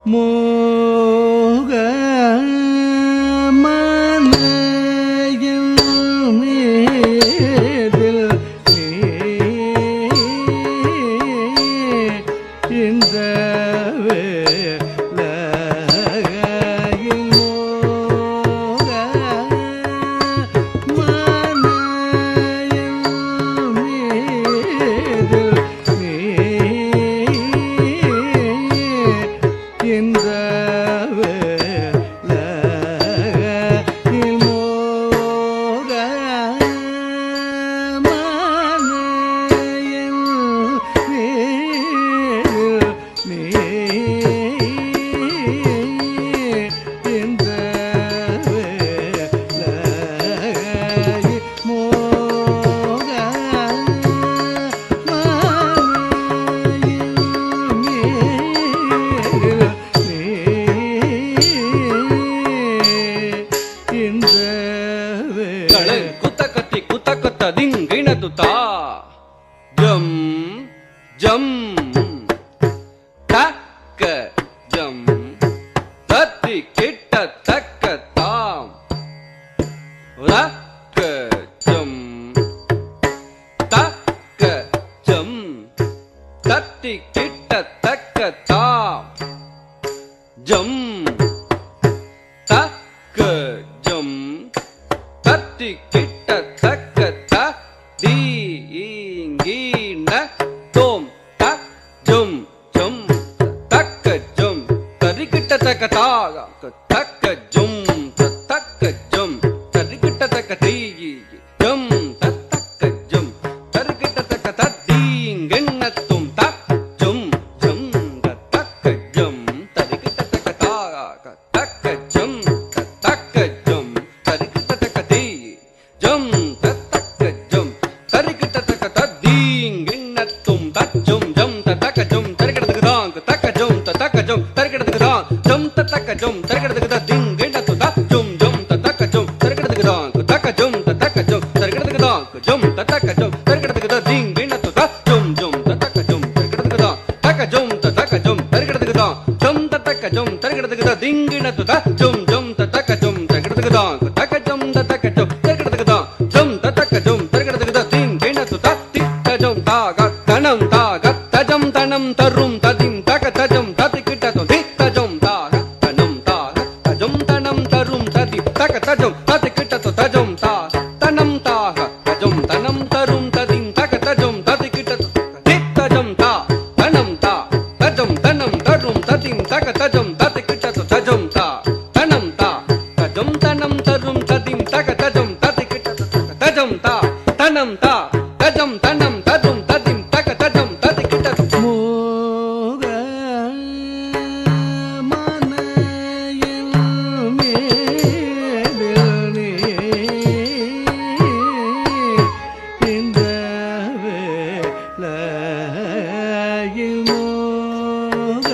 மோக மனையில் மேதில் இந்த வேளையில் மோக மனையில் மேதில் இந்த வேளையில் மோக மனையில் இந்த வேளையில் மோக குத்த கத்தி குத்த கொத்த திங்கிண துத்தா ஜம் ஜம் தக்க ஜம் தத்தி கிட்ட தக்க தாம் ரக்க ஜம் தக்க ஜம் தத்தி கிட்ட தக்க தாம் ஜம் தக்க ஜம் தத்தி கிட்ட தக்க த தீங்கின தோம் த ஜம் ஜம் தக்க ஜம் தரிக்கிட்ட தக்க தாக தக்க ஜம் தக்க ஜம் தரிக்கிட்ட தக்க தீ ஜம் தக்க ஜம் தரிக்கிட்ட தக்க த தீங்கின தோம் த ஜம் ஜம் தக்க ஜம் தரிக்கிட்ட தக்க தாக தக்க ஜம் தக்க ஜம் தரிக்கிட்ட தக்க தீ ஜம் தக்க ஜம் தரிக்கிட்ட தக்க த தீங்கின தோம் த ஜம் ஜம் தக்க ஜம் தரிக்கிட்ட தக்க தாங்க தக்க ஜம் தக்க ஜம் தரிக்கிட்ட தக்க தாங்க ஜம் தக்க ஜம் தரிக்கிட்ட தக்க த தீங்கின தோம் த ஜம் ஜம் தக்க ஜம் தரிக்கிட்ட தக்க தாங்க தக்க ஜம் தக்க ஜம் தரிக்கிட்ட தக்க தாங்க ஜம் தக்க ஜம் தரிக்கிட்ட தக்க த தீங்கின தோம் த ஜம் ஜம் தக்க ஜம் தரிக்கிட்ட தக்க தாங்க தக்க ஜம் தக்க ஜம் தரிக்கிட்ட தக்க தாங்க ஜம் தக்க ஜம் தரிக்கிட்ட தக்க த தீங்கின தோம் த ஜம் ஜம் தக்க ஜம் தரிக்கிட்ட தக்க தாங்க தக்க ஜம் தக்க ஜம் தரிக்கிட்ட தக்க தாங்க ஜம் தக்க ஜம் தரிக்கிட்ட தக்க த தீங்கின தோம் த திக்க ஜம் தாக தனம் தாக தஜம் தனம் தரும் ததிம் தக தஜம் ததிக்கிட்ட தோம் திக்க ஜம் தாக தனம் தாக தஜம் தனம் தரும் ததி தக தஜம் ததிக்கிட்ட தோம் தஜம் தாக தனம் தாக தஜம் தனம் தரும் ததிம் தக தஜம் ததிக்கிட்ட தோம் திக்க ஜம் தா தனம் தா தஜம் தனம் தரும் ததிம் தக தஜம் ததிக்கிட்ட தோம் தஜம் தா தனம் தா தஜம் தனம் தரும் ததிம் தக தஜம் ததிக்கிட்ட தோம் தஜம் தா தனம் தா தஜம் தனம் தரும் ததிம் தக தஜம் ததிக்கிட்ட தோம் மோக மனையில் மேதில் இந்த வேளையில் மோக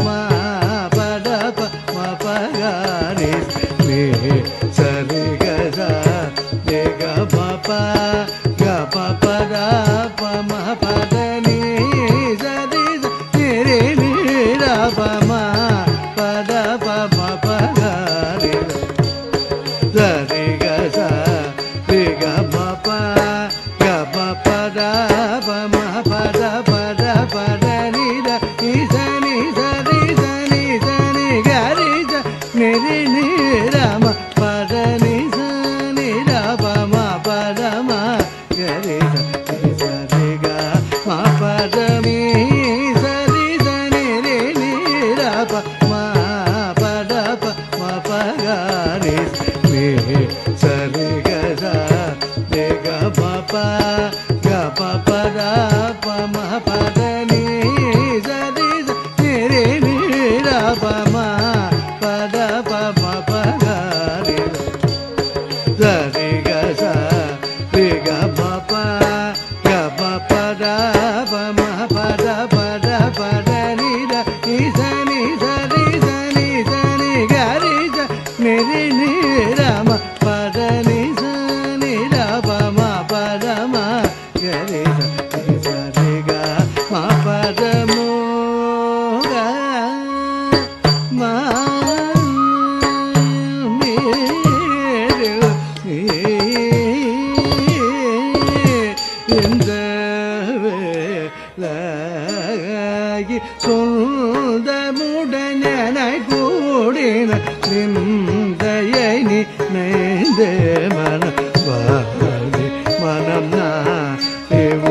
ma சொல்தமுடனெனை கூடின நிந்தையை நீ நெய்தே மனம் வாடி மனம்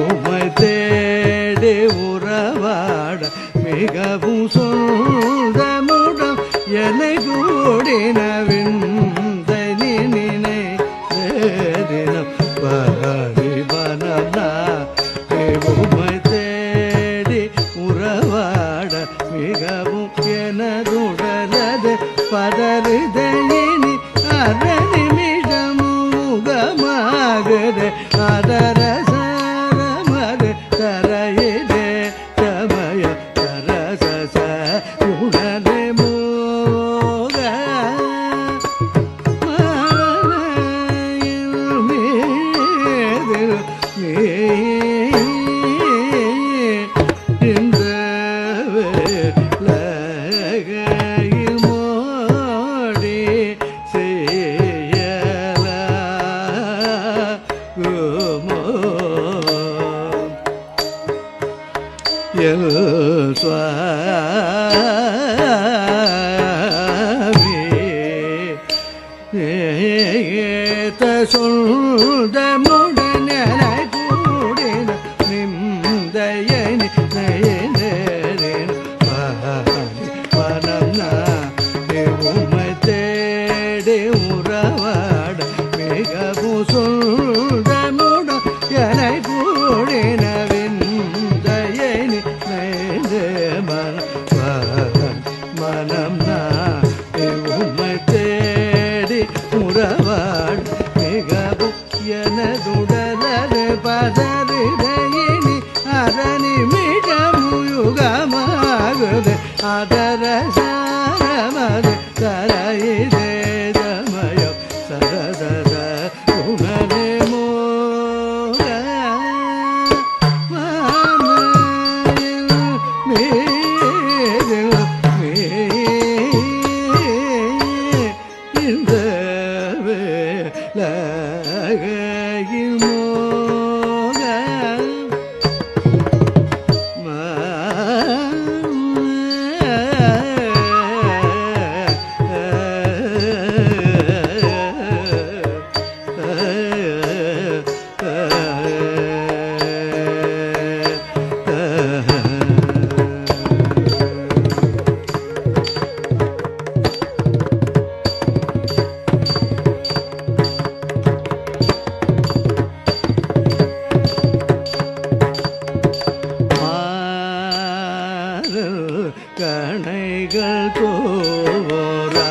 உமை தேடி உறவாட மிகவும் சொல்தமுடம் என்னை கூடின விந்தை நீ நினைதினம் வாடி மனம் உமை தேடி உறவாட மிகவும் எனதுடலது பதறுதலினி அரணிமிடமுகமாகுது அதர சரமது தரையிலே சமய தரச உடனே மோக இந்த வேளையில் மோடி செய்யலாகுமோ என் சுவாமி சொல்தமுடனே கூடின நிந்தையனி நயனேன் மனம் உமை தேடி உறவாட மிகவும் சொல்தமுடன் என கூடின விந்தையனி நயந்தே மனம் உமை தேடி உறவாட மிகவும் எனதுடலது பதறுதலினி அரணிமிடமுயுகமாகுது அதர சாரமது தரையிலே தமயம் சரசர உணரே மோக இந்த வேளையில் மோக கணைகள் தோரா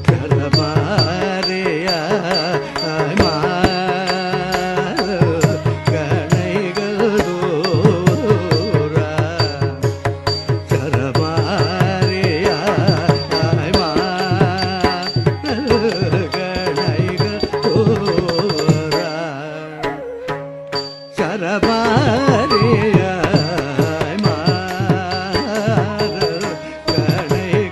கலமாரியா கணைகள் தோரா கலமாரியா கணைகள் தோரா சரபாரியா கணைகள்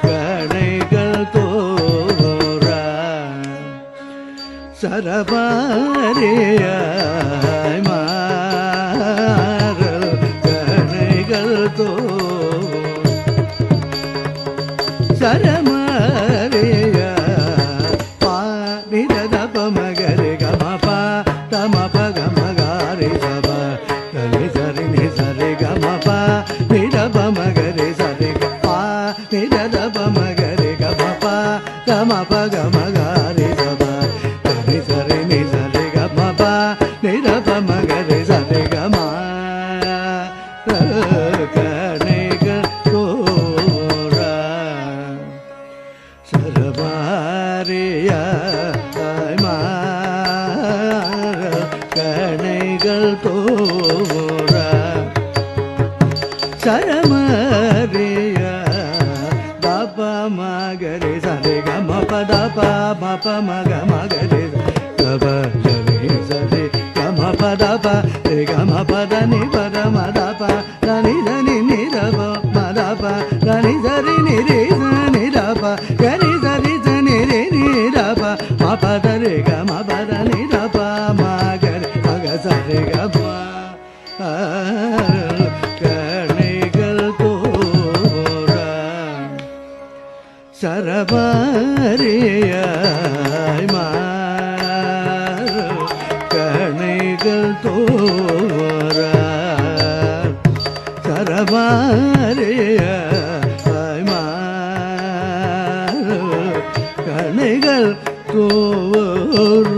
கணைகள் தோரா சரபாரியாய் மாறல் கணைகள் சரமாரியா பா நித பமகரி கம பா தம பகமகாரி சப கரி சரி நி சரி கம பா நித பமகரி சரி பா நித பமகரி கம பா தம பகமகாரி சப கரி சரி நி சரி கம பா நித பமகரி சரி கம கணைகள் தோரா சரபாரியாய் மாறல் கணைகள் தோரா சரமரியா தப மகரி சரி கம பத ப மக மகரி தப சரி சரி கம பத ப கம பத நி பத மத ப தனி தனி நிரப மத ப தனி சரி நிரி நிரப கரி சரி சனி நிரப ம பத ரி கம பத நிரப மகரி மக சரி கம கணைகள் தோரா சரபாரியாய் மாறல் கணைகள் தோரா சரபாரியாய் மாறல் கணைகள் தோரா